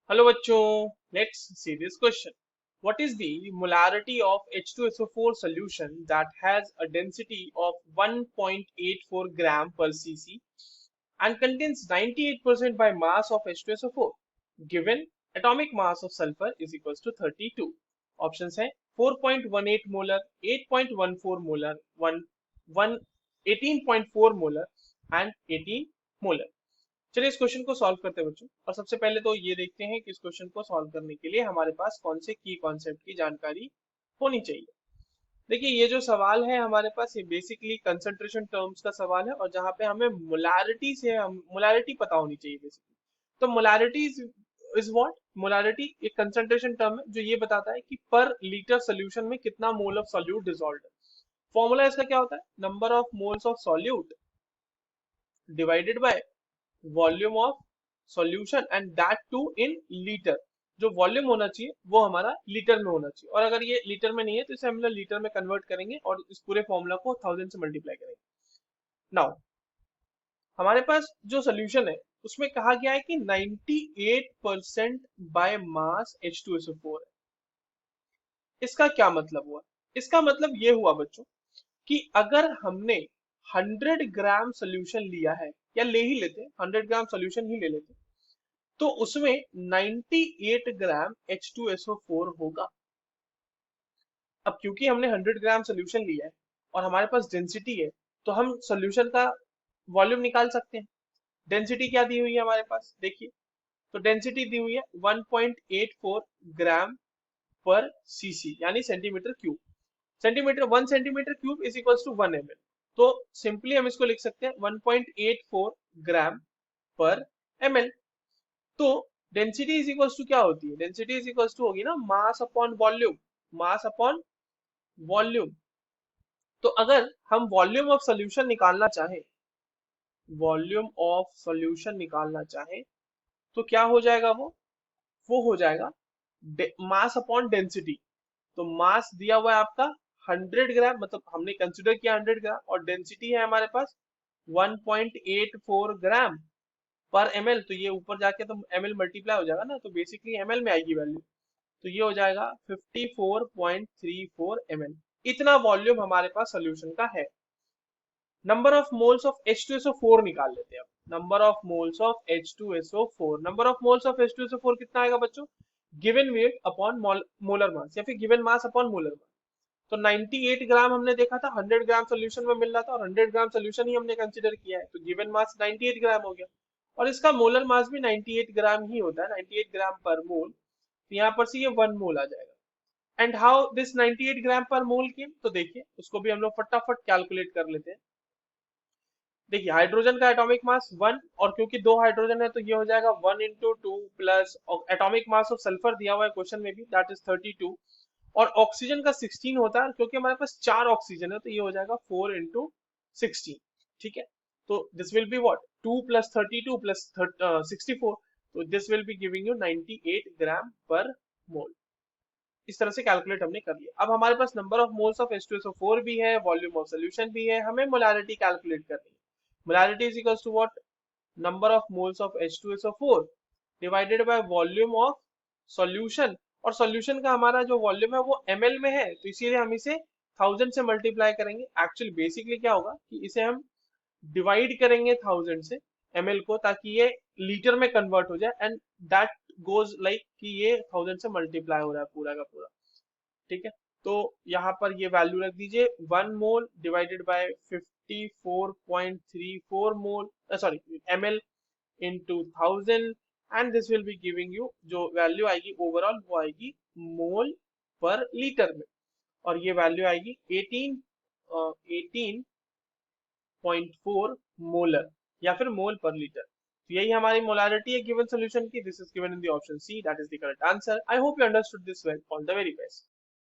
Hello बच्चों, let's see this question. What is the molarity of H2SO4 solution that has a density of 1.84 gram per cc and contains 98% by mass of H2SO4? Given atomic mass of sulfur is equals to 32. Options है 4.18 molar, 8.14 molar, 1 18.4 molar and 18 molar. चलिए इस question को solve करते हैं बच्चों. और सबसे पहले तो ये देखते हैं कि इस क्वेश्चन को सॉल्व करने के लिए हमारे पास कौन से की कॉन्सेप्ट की जानकारी होनी चाहिए. देखिए, ये जो सवाल है हमारे पास, ये बेसिकली कंसंट्रेशन टर्म्स का सवाल है और जहाँ पे हमें मोलारिटी से हम मोलारिटी पता होनी चाहिए बेसिकली. तो मोलारिटी इज व्हाट? मोलारिटी एक कंसंट्रेशन टर्म है जो ये बताता है कि पर लीटर सोल्यूशन में कितना मोल ऑफ सॉल्यूट डिसॉल्व्ड है. फॉर्मूला इसका क्या होता है? Number of moles of solute divided by volume of solution and that too in litre. जो वॉल्यूम होना चाहिए वो हमारा लीटर में होना चाहिए, और अगर ये लीटर में नहीं है तो इसे हम लोग लीटर में कन्वर्ट करेंगे और इस पूरे फॉर्मूला को 1000 से मल्टीप्लाई करेंगे. नाउ हमारे पास जो सोल्यूशन है उसमें कहा गया है कि 98% बाय मास H2SO4 है. इसका क्या मतलब हुआ? इसका मतलब ये हुआ बच्चों कि अगर हमने 100 ग्राम सोल्यूशन लिया है, या ले ही लेते, 100 ग्राम सोल्यूशन ही ले लेते, तो उसमें 98 ग्राम H2SO4 होगा. अब क्योंकि हमने 100 ग्राम सोल्यूशन लिया है और हमारे पास डेंसिटी है, तो हम सोल्यूशन का वॉल्यूम निकाल सकते हैं. डेंसिटी क्या दी हुई है हमारे पास? देखिए, तो डेंसिटी दी हुई है 1.84 ग्राम पर सीसी, यानी centimetre cube. Centimetre 1 centimetre cube is equals to 1 ml. तो सिंपली हम इसको लिख सकते हैं 1.84 ग्राम पर ml. तो डेंसिटी इज इक्वल्स टू क्या होती है? डेंसिटी इज इक्वल्स टू होगी ना mass upon volume. Mass upon volume. तो अगर हम वॉल्यूम ऑफ सॉल्यूशन निकालना चाहें, वॉल्यूम ऑफ सॉल्यूशन निकालना चाहें, तो क्या हो जाएगा? वो हो जाएगा मास अपॉन डेंसिटी. तो मास दिया हुआ है आपका 100 ग्राम, मतलब हमने कंसिडर किया 100 ग्राम, और डेंसिटी है हमारे पास 1.84 ग्राम पर ml. तो ये ऊपर जाके तो ml मल्टीप्लाई हो जाएगा ना, तो बेसिकली ml में आएगी वैल्यू. तो ये हो जाएगा 54.34 ml. इतना वॉल्यूम हमारे पास सोल्यूशन का है. Number of moles of H2SO4 निकाल लेते हैं. अब number of moles of H2SO4, number of moles of H2SO4 कितना आएगा बच्चों? Given weight upon molar mass, या फिर given mass upon molar mass. तो 98 ग्राम हमने देखा था, 100 ग्राम सोल्यूशन में मिल रहा था, और 100 ग्राम सोल्यूशन ही हमने कंसीडर किया है, तो गिवन मास 98 ग्राम हो गया. और इसका मोलर मास भी 98 ग्राम ही होता है, 98 ग्राम पर मोल. तो यहाँ पर से ये 1 मोल आ जाएगा. एंड हाउ दिस 98 ग्राम पर मोल केम? तो देखिए, उसको भी हम लोग फटाफट कैलकुलेट कर लेते हैं. देखिए, हाइड्रोजन का एटॉमिक मास 1, और क्योंकि दो हाइड्रोजन है तो ये हो जाएगा 1 into 2 plus atomic mass of sulphur दिया हुआ है क्वेश्चन में भी, दैट इज 32. और ऑक्सीजन का 16 होता है, क्योंकि हमारे पास 4 ऑक्सीजन है तो ये हो जाएगा 4 इंटू 16. ठीक है, तो this will be what, 2 plus 32 plus 64. तो this will be giving you 98 ग्राम पर मोल. इस तरह से कैलकुलेट हमने कर लिया. अब हमारे पास number of moles of H2SO4 भी है, वॉल्यूम ऑफ सोल्यूशन भी है, हमें मोलारिटी कैलकुलेट करनी है. Molarity is equals to what? Number of moles of H2SO4 divided by volume of solution. और सॉल्यूशन का हमारा जो वॉल्यूम है वो ml में है, तो इसीलिए हम इसे 1000 से मल्टीप्लाई करेंगे. एक्चुअली बेसिकली क्या होगा कि इसे हम डिवाइड करेंगे 1000 से ml को, ताकि ये लीटर में कन्वर्ट हो जाए, एंड दैट गोज लाइक कि ये 1000 से मल्टीप्लाई हो रहा है पूरा का पूरा. ठीक है, तो यहाँ पर ये वैल्यू रख दीजिए, 1 मोल divided by 54.34 mole, sorry ml into 1000, and this will be giving you, जो वैल्यू आएगी ओवरऑल वो आएगी मोल पर लीटर में. और ये वैल्यू आएगी 18.4 मोलर, या फिर मोल पर लीटर. तो यही हमारी मोलारिटी है गिवन सोल्यूशन की. This is given in the option C, that is the correct answer. I hope you understood this well. All the very best.